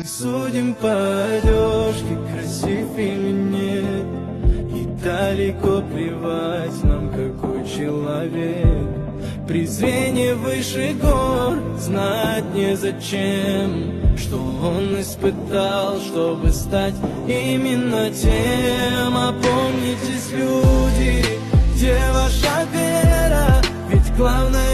Мы судим по одежке, красив или нет, и далеко плевать нам, какой человек. Презрение выше гор, знать незачем, что он испытал, чтобы стать именно тем. Опомнитесь, люди, где ваша вера? Ведь главное